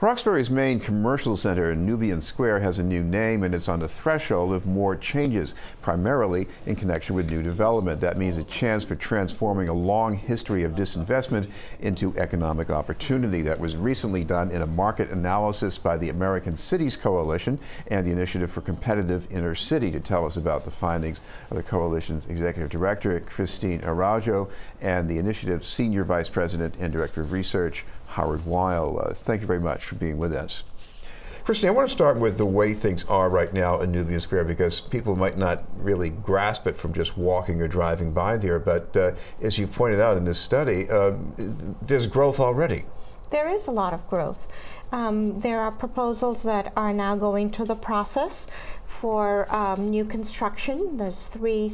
Roxbury's main commercial center, Nubian Square, has a new name and it's on the threshold of more changes, primarily in connection with new development. That means a chance for transforming a long history of disinvestment into economic opportunity. That was recently done in a market analysis by the American Cities Coalition and the Initiative for Competitive Inner City. To tell us about the findings of the coalition's executive director, Christine Araujo, and the initiative's senior vice president and director of research, Howard Wial. Thank you very much for being with us. Christine, I want to start with the way things are right now in Nubian Square, because people might not really grasp it from just walking or driving by there, but as you've pointed out in this study, there's growth already. There is a lot of growth. There are proposals that are now going through the process for new construction. There's 4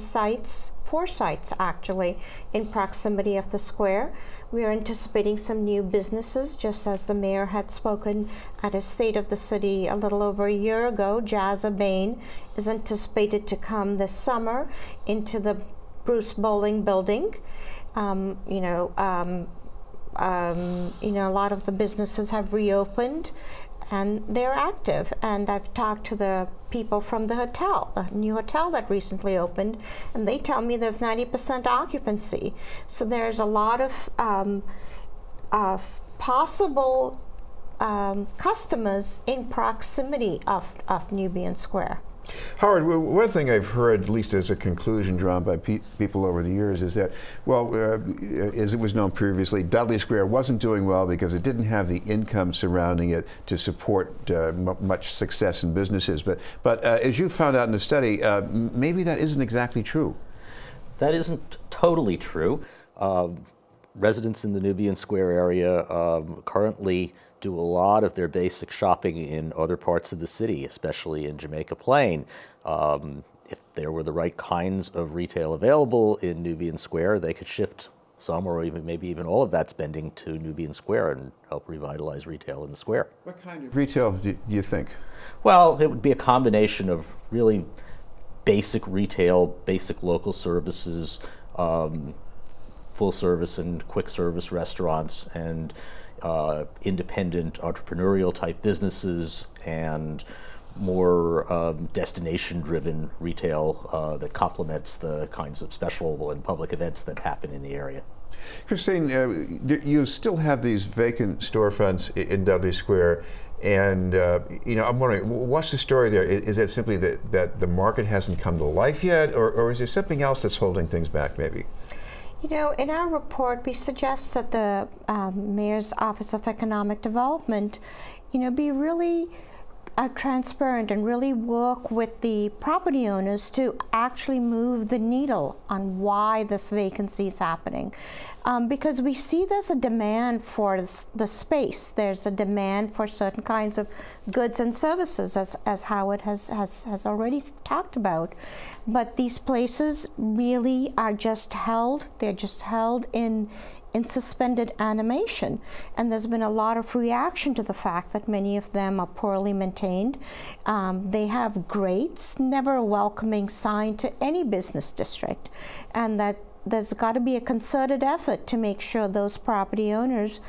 sites actually, in proximity of the square. We are anticipating some new businesses, just as the mayor had spoken at a State of the City a little over a year ago. Jazz Urbane is anticipated to come this summer into the Bruce Bowling building. A lot of the businesses have reopened and they're active. And I've talked to the people from the hotel, the new hotel that recently opened, and they tell me there's 90% occupancy. So there's a lot of possible customers in proximity of Nubian Square. Howard, one thing I've heard, at least as a conclusion drawn by people over the years, is that, well, as it was known previously, Dudley Square wasn't doing well because it didn't have the income surrounding it to support much success in businesses. But as you found out in the study, maybe that isn't exactly true. That isn't totally true. Residents in the Nubian Square area currently do a lot of their basic shopping in other parts of the city, especially in Jamaica Plain. If there were the right kinds of retail available in Nubian Square, they could shift some or even maybe even all of that spending to Nubian Square and help revitalize retail in the square. What kind of retail do you think? Well, it would be a combination of really basic retail, basic local services, full service and quick service restaurants, and independent entrepreneurial type businesses, and more destination-driven retail that complements the kinds of special and public events that happen in the area. Christine, you still have these vacant storefronts in Dudley Square, and I'm wondering, what's the story there? Is it simply that the market hasn't come to life yet, or is there something else that's holding things back, maybe? In our report, we suggest that the Mayor's Office of Economic Development, be really transparent and really work with the property owners to actually move the needle on why this vacancy is happening. Because we see there's a demand for the space. There's a demand for certain kinds of goods and services, as Howard has already talked about. But these places really are just held, they're just held in suspended animation, and there's been a lot of reaction to the fact that many of them are poorly maintained. They have grates, never a welcoming sign to any business district, and that there's got to be a concerted effort to make sure those property owners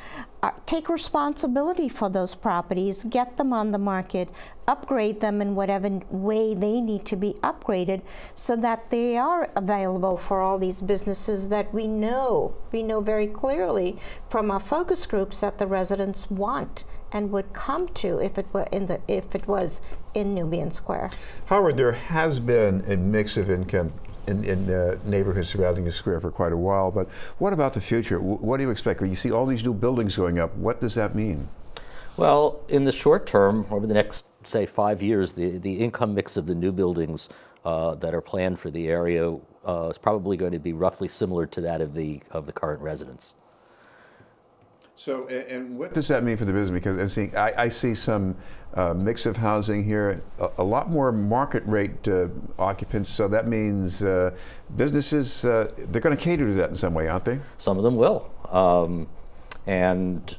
take responsibility for those properties, get them on the market, upgrade them in whatever way they need to be upgraded, so that they are available for all these businesses that we know very clearly from our focus groups that the residents want and would come to if it was in Nubian Square. Howard, there has been a mix of income in neighborhoods surrounding the square for quite a while, but what about the future? What do you expect? You see all these new buildings going up. What does that mean? Well, in the short term, over the next, say, 5 years, the income mix of the new buildings that are planned for the area is probably going to be roughly similar to that of the current residents. So, and what does that mean for the business? Because I see some mix of housing here, a lot more market rate occupants, so that means businesses, they're going to cater to that in some way, aren't they? Some of them will. And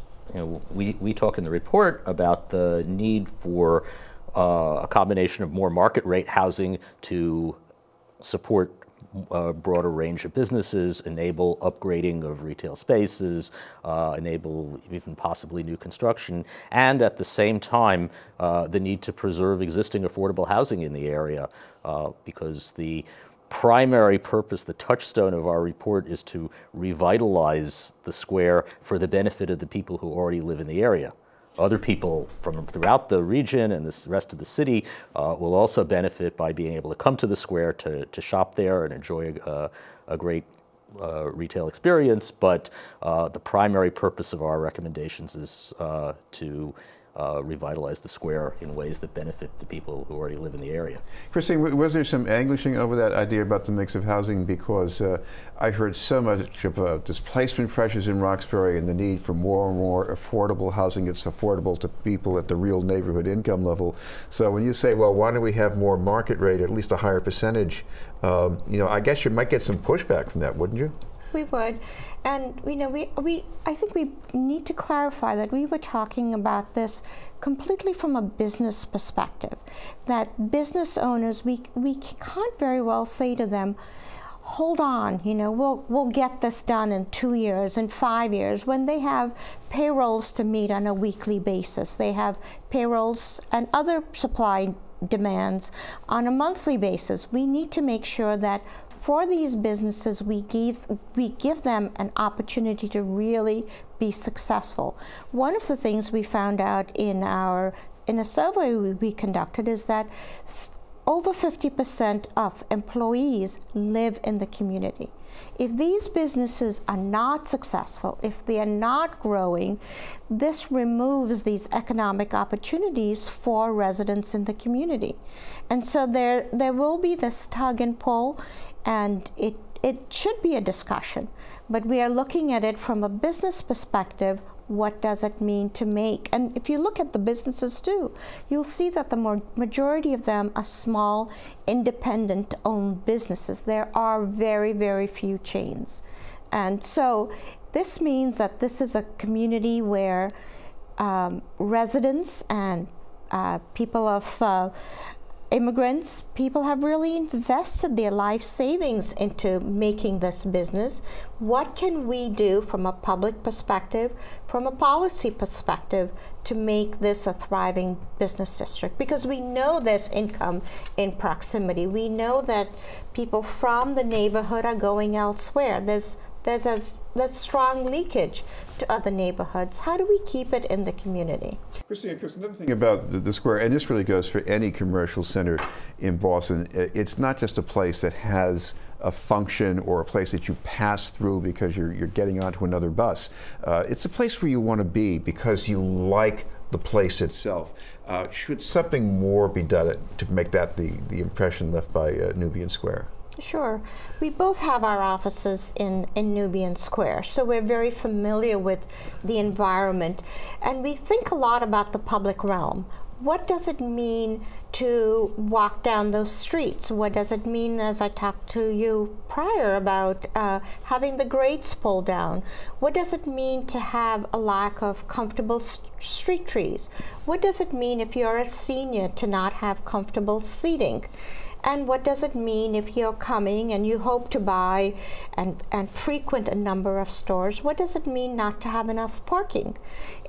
we talk in the report about the need for a combination of more market rate housing to support a broader range of businesses, enable upgrading of retail spaces, enable even possibly new construction, and at the same time, the need to preserve existing affordable housing in the area, because the primary purpose, the touchstone of our report, is to revitalize the square for the benefit of the people who already live in the area. Other people from throughout the region and the rest of the city will also benefit by being able to come to the square to shop there and enjoy a great retail experience, but the primary purpose of our recommendations is to revitalize the square in ways that benefit the people who already live in the area. Christine, was there some anguishing over that idea about the mix of housing? Because I heard so much of displacement pressures in Roxbury and the need for more and more affordable housing that's affordable to people at the real neighborhood income level. So when you say, well, why don't we have more market rate, at least a higher percentage, you know, I guess you might get some pushback from that, wouldn't you? We would, and you know, I think we need to clarify that we were talking about this completely from a business perspective. That business owners, we can't very well say to them, hold on, you know, we'll get this done in 2 years, in 5 years, when they have payrolls to meet on a weekly basis. They have payrolls and other supply demands on a monthly basis. We need to make sure that for these businesses, we give them an opportunity to really be successful. One of the things we found out in a survey we conducted is that over 50% of employees live in the community. If these businesses are not successful, if they are not growing, this removes these economic opportunities for residents in the community. And so there will be this tug and pull, and it should be a discussion. But we are looking at it from a business perspective. What does it mean to make? And if you look at the businesses too, you'll see that the majority of them are small, independent-owned businesses. There are very, very few chains. And so this means that this is a community where residents and people of immigrants, people have really invested their life savings into making this business. What can we do from a public perspective, from a policy perspective, to make this a thriving business district? Because we know there's income in proximity. We know that people from the neighborhood are going elsewhere. There's strong leakage to other neighborhoods. How do we keep it in the community? Christine, another thing about the square, and this really goes for any commercial center in Boston, it's not just a place that has a function or a place that you pass through because you're getting onto another bus. It's a place where you want to be because you like the place itself. Should something more be done to make that the impression left by Nubian Square? Sure. We both have our offices in Nubian Square, so we're very familiar with the environment, and we think a lot about the public realm. What does it mean to walk down those streets? What does it mean, as I talked to you prior about having the grates pulled down? What does it mean to have a lack of comfortable street trees? What does it mean if you're a senior to not have comfortable seating? And what does it mean if you're coming and you hope to buy and frequent a number of stores? What does it mean not to have enough parking?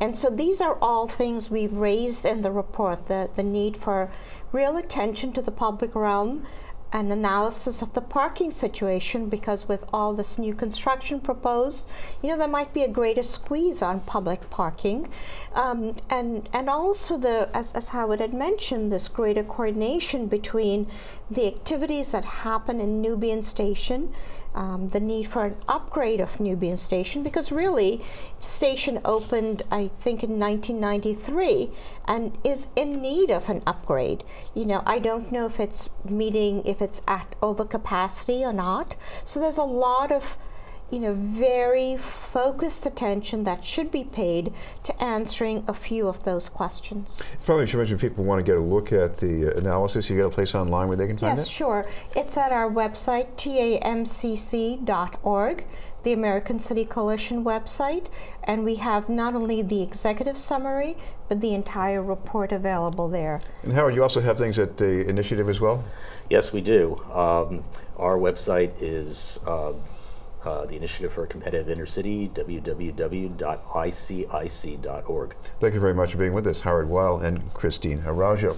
And so these are all things we've raised in the report, the need for real attention to the public realm, an analysis of the parking situation, because with all this new construction proposed, you know, there might be a greater squeeze on public parking. And also, as Howard had mentioned, this greater coordination between the activities that happen in Nubian Station, the need for an upgrade of Nubian Station, because really, the station opened, I think, in 1993 and is in need of an upgrade. You know, I don't know if it's at overcapacity or not. So there's a lot of, very focused attention that should be paid to answering a few of those questions. Probably should mention people want to get a look at the analysis. You got a place online where they can find it? Yes, sure. It's at our website, TAMCC.org, the American City Coalition website, and we have not only the executive summary, but the entire report available there. And Howard, you also have things at the initiative as well? Yes, we do. Our website is the Initiative for a Competitive Intercity, www.icic.org. Thank you very much for being with us, Howard Wial and Christine Araujo.